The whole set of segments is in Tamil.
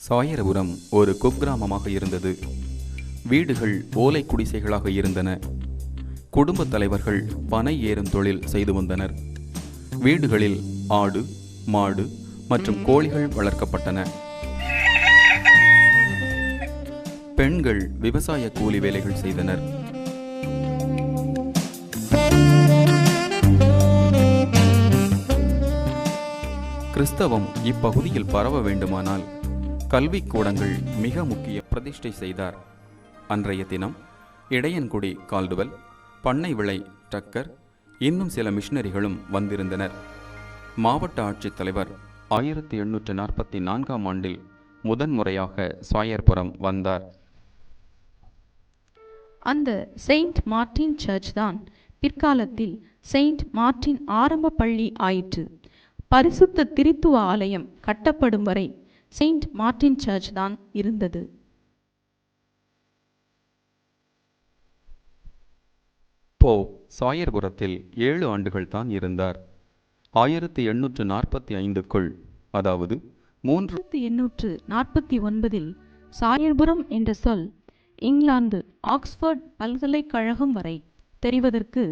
சாயரபுரம் ஒரு குக்கிராமமாக இருந்தது. வீடுகள் ஓலை குடிசைகளாக இருந்தன. குடும்பத் தலைவர்கள் பனை ஏறும் தொழில் செய்து வந்தனர். வீடுகளில் ஆடு, மாடு மற்றும் கோழிகள் வளர்க்கப்பட்டன. பெண்கள் விவசாய கூலி வேலைகள் செய்தனர். கிறிஸ்தவம் இப்பகுதியில் பரவ வேண்டுமானால் கல்விக்கூடங்கள் மிக முக்கிய பிரதிஷ்டை செய்தார். அன்றைய தினம் இடையன்குடி கால்டுவெல், பண்ணை விளை டக்கர், இன்னும் சில மிஷனரிகளும் வந்திருந்தனர். மாவட்ட ஆட்சித்தலைவர் 1844ஆம் ஆண்டில் முதன்முறையாக சாயர்புரம் வந்தார். அந்த செயின்ட் மார்ட்டின் சர்ச் தான் பிற்காலத்தில் செயின்ட் மார்ட்டின் ஆரம்ப பள்ளி ஆயிற்று. பரிசுத்த திரித்துவ ஆலயம் கட்டப்படும் வரை செயின்ட் மார்ட்டின் சர்ச் தான் இருந்தது. போப் சாயர்புரத்தில் 7 ஆண்டுகள் தான் இருந்தார். 1845க்குள், அதாவது 1849இல் சாயர்புரம் என்ற சொல் இங்கிலாந்து ஆக்ஸ்போர்ட் பல்கலைக்கழகம் வரை தெரிவதற்கு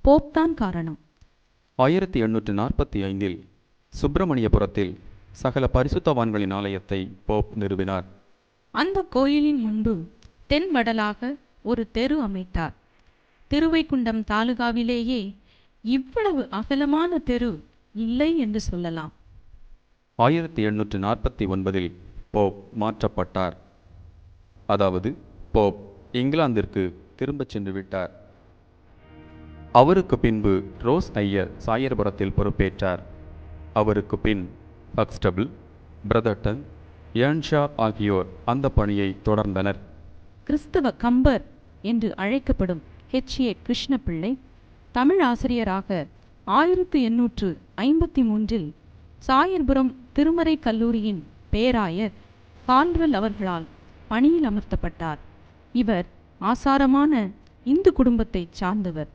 போப் தான் காரணம். 1845இல் சுப்பிரமணியபுரத்தில் சகல பரிசுத்தவான்களின் ஆலயத்தை போப் நிறுவினார். அந்த கோயிலின் முன்பு தென்வடலாக ஒரு தெரு அமைத்தார். திருவைகுண்டம் தாலுகாவிலேயே இவ்வளவு அகலமான தெரு இல்லை என்று சொல்லலாம். 1849இல் போப் மாற்றப்பட்டார். அதாவது போப் இங்கிலாந்திற்கு திரும்பச் சென்று விட்டார். அவருக்கு பின்பு ரோஸ் ஐயர் சாயர்புரத்தில் பொறுப்பேற்றார். அவருக்கு பின் ஹக்ஸ்டபிள், பிரதர்டன், ஏர்ன்ஷா ஆகியோர் அந்த பணியை தொடர்ந்தனர். கிறிஸ்தவ கம்பர் என்று அழைக்கப்படும் H.A. கிருஷ்ணபிள்ளை தமிழ் ஆசிரியராக 1853இல் சாயர்புரம் திருமறை கல்லூரியின் பேராயர் கால்டுவெல் அவர்களால் பணியில் அமர்த்தப்பட்டார். இவர் ஆசாரமான இந்து குடும்பத்தைச் சார்ந்தவர்.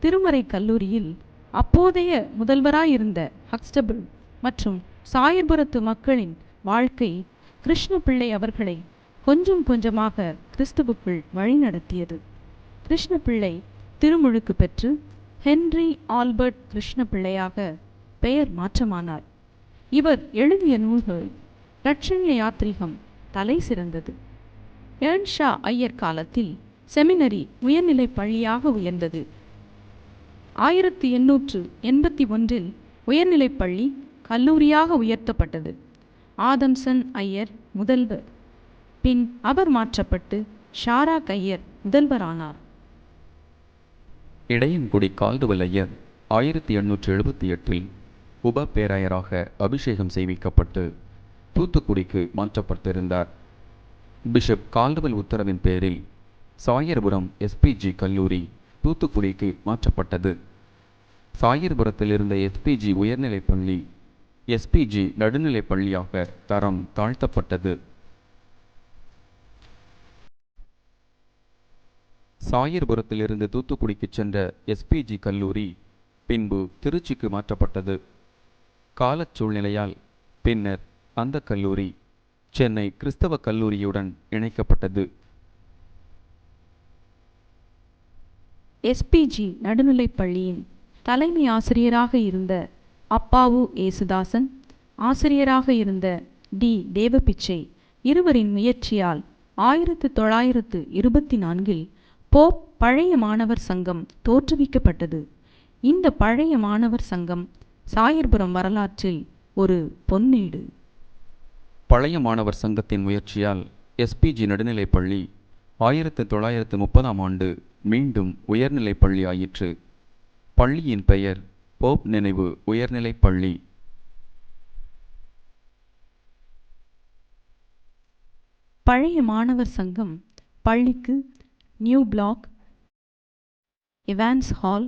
திருமறை கல்லூரியில் அப்போதைய முதல்வராயிருந்த ஹக்ஸ்டபிள் மற்றும் சாயர்புரத்து மக்களின் வாழ்க்கை கிருஷ்ணபிள்ளை அவர்களை கொஞ்சம் கொஞ்சமாக கிறிஸ்துவுக்குள் வழிநடத்தியது. கிருஷ்ணபிள்ளை திருமுழுக்கு பெற்று ஹென்றி ஆல்பர்ட் கிருஷ்ணபிள்ளையாக பெயர் மாற்றமானார். இவர் எழுதிய நூல்கள் இரட்சண்ய யாத்ரீகம் தலை சிறந்தது. ஏர்ன்ஷா ஐயர் காலத்தில் செமினரி உயர்நிலை பள்ளியாக உயர்ந்தது. 1881இல் உயர்நிலைப் பள்ளி கல்லூரியாக உயர்த்தப்பட்டது. ஆதம்சன் ஐயர் முதல்வர். பின் அவர் மாற்றப்பட்டு ஷாராக் ஐயர் முதல்வரானார். இடையன்குடி கால்டுவெல் ஐயர் 1878இல் உப பேராயராக அபிஷேகம் செய்விக்கப்பட்டு தூத்துக்குடிக்கு மாற்றப்பட்டிருந்தார். பிஷப் கால்டுவெல் உத்தரவின் பேரில் சாயர்புரம் SPG கல்லூரி தூத்துக்குடிக்கு மாற்றப்பட்டது. சாயர்புரத்தில் இருந்த SPG உயர்நிலைப் பள்ளி SPG நடுநிலைப் பள்ளியாக தரம் தாழ்த்தப்பட்டது. சாயர்புரத்திலிருந்து தூத்துக்குடிக்கு சென்ற SPG கல்லூரி பின்பு திருச்சிக்கு மாற்றப்பட்டது. காலச் சூழ்நிலையால் பின்னர் அந்த கல்லூரி சென்னை கிறிஸ்தவ கல்லூரியுடன் இணைக்கப்பட்டது. SPG நடுநிலைப் பள்ளியின் தலைமை ஆசிரியராக இருந்த அப்பாவு ஏசுதாசன், ஆசிரியராக இருந்த டி. தேவபிச்சை இருவரின் முயற்சியால் 1924இல் போப் பழைய மாணவர் சங்கம் தோற்றுவிக்கப்பட்டது. இந்த பழைய மாணவர் சங்கம் சாயர்புரம் வரலாற்றில் ஒரு பொன்னேடு. பழைய மாணவர் சங்கத்தின் முயற்சியால் SPG நடுநிலைப் பள்ளி 1930ஆம் ஆண்டு மீண்டும் உயர்நிலைப் பள்ளி ஆயிற்று. பள்ளியின் பெயர் போப் நினைவு உயர்நிலைப் பள்ளி. பழைய மாணவர் சங்கம் பள்ளிக்கு new block, Evans hall,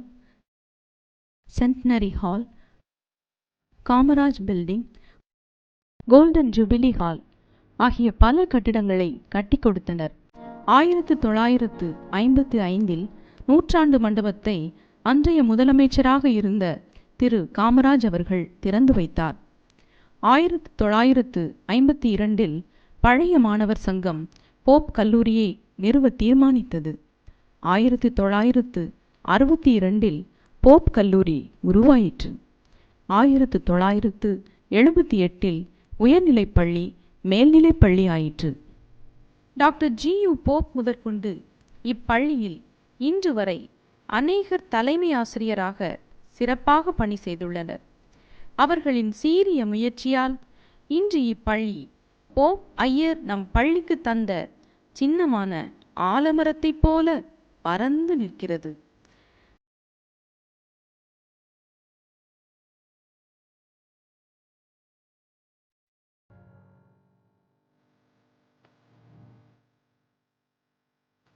centenary hall, Kamaraj building, golden jubilee hall ஆகிய பல கட்டிடங்களை கட்டி கொடுத்தனர். 1955இல் நூற்றாண்டு மண்டபத்தை அன்றைய முதலமைச்சராக இருந்த திரு காமராஜ் அவர்கள் திறந்து வைத்தார். 1952இல் பழைய மாணவர் சங்கம் போப் கல்லூரியை நிறுவ தீர்மானித்தது. 1962 போப் கல்லூரி உருவாயிற்று. 1978 உயர்நிலைப்பள்ளி மேல்நிலைப்பள்ளி ஆயிற்று. Doctor GU. போப் முதற்கொண்டு இப்பள்ளியில் இன்று வரை அநேகர் தலைமை ஆசிரியராக சிறப்பாக பணி செய்துள்ளனர். அவர்களின் சீரிய முயற்சியால் இன்று இப்பள்ளி போப் ஐயர் நம் பள்ளிக்கு தந்த சின்னமான ஆலமரத்தைப் போல பரந்து நிற்கிறது.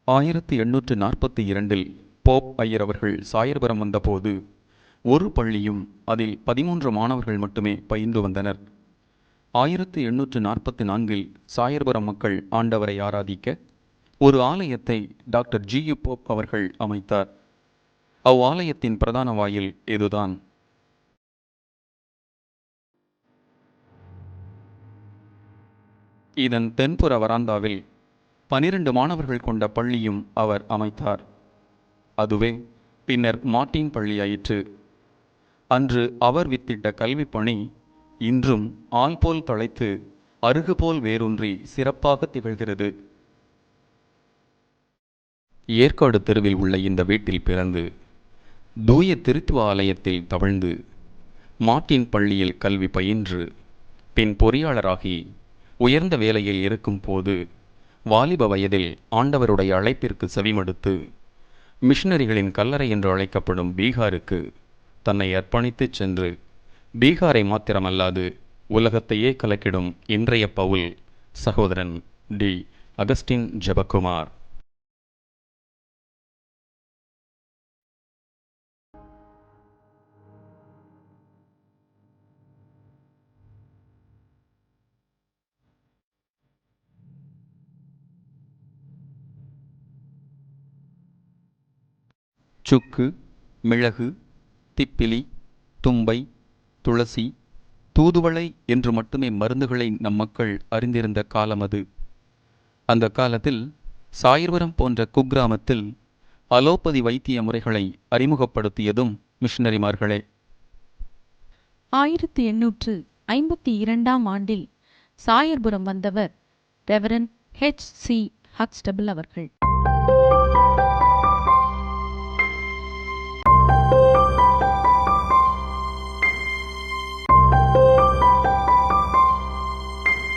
ஆயிரத்து 842 போப் ஐயர் அவர்கள் சாயர்புரம் வந்தபோது ஒரு பள்ளியும் அதில் 13 மாணவர்கள் மட்டுமே பயின்று வந்தனர். 1844 சாயர்புரம் மக்கள் ஆண்டவரை ஆராதிக்க ஒரு ஆலயத்தை டாக்டர் ஜி.யு. போப் அவர்கள் அமைத்தார். அவ்வாலயத்தின் பிரதான வாயில் இதுதான். இதன் தென்புற வராந்தாவில் 12 மாணவர்கள் கொண்ட பள்ளியும் அவர் அமைத்தார். அதுவே பின்னர் மார்ட்டின் பள்ளியாயிற்று. அன்று அவர் வித்திட்ட கல்வி பணி இன்றும் ஆள் போல் தழைத்து அருகு போல் வேரூன்றி சிறப்பாக திகழ்கிறது. ஏற்காடு தெருவில் உள்ள இந்த வீட்டில் பிறந்து தூய திருத்துவ ஆலயத்தில் தவழ்ந்து மார்ட்டின் பள்ளியில் கல்வி பயின்று பின் பொறியாளராகி உயர்ந்த வேலையில் இருக்கும் போது வாலிப வயதில் ஆண்டவருடைய அழைப்பிற்கு செவிமடுத்து மிஷனரிகளின் கல்லறை என்று அழைக்கப்படும் பீகாருக்கு தன்னை அர்ப்பணித்துச் சென்று பீகாரை மாத்திரமல்லாது உலகத்தையே கலக்கிடும் இன்றைய பவுல் சகோதரன் டி. அகஸ்டின் ஜெபக்குமார். சுக்கு, மிளகு, திப்பிலி, தும்பை, துளசி, தூதுவளை என்று மட்டுமே மருந்துகளை நம் மக்கள் அறிந்திருந்த காலம் அது. அந்த காலத்தில் சாயர்புரம் போன்ற குக்கிராமத்தில் அலோபதி வைத்திய முறைகளை அறிமுகப்படுத்தியதும் மிஷனரிமார்களே. 1852 சாயர்புரம் வந்தவர் ரெவரண்ட் H.C. ஹக்ஸ்டபிள் அவர்கள்.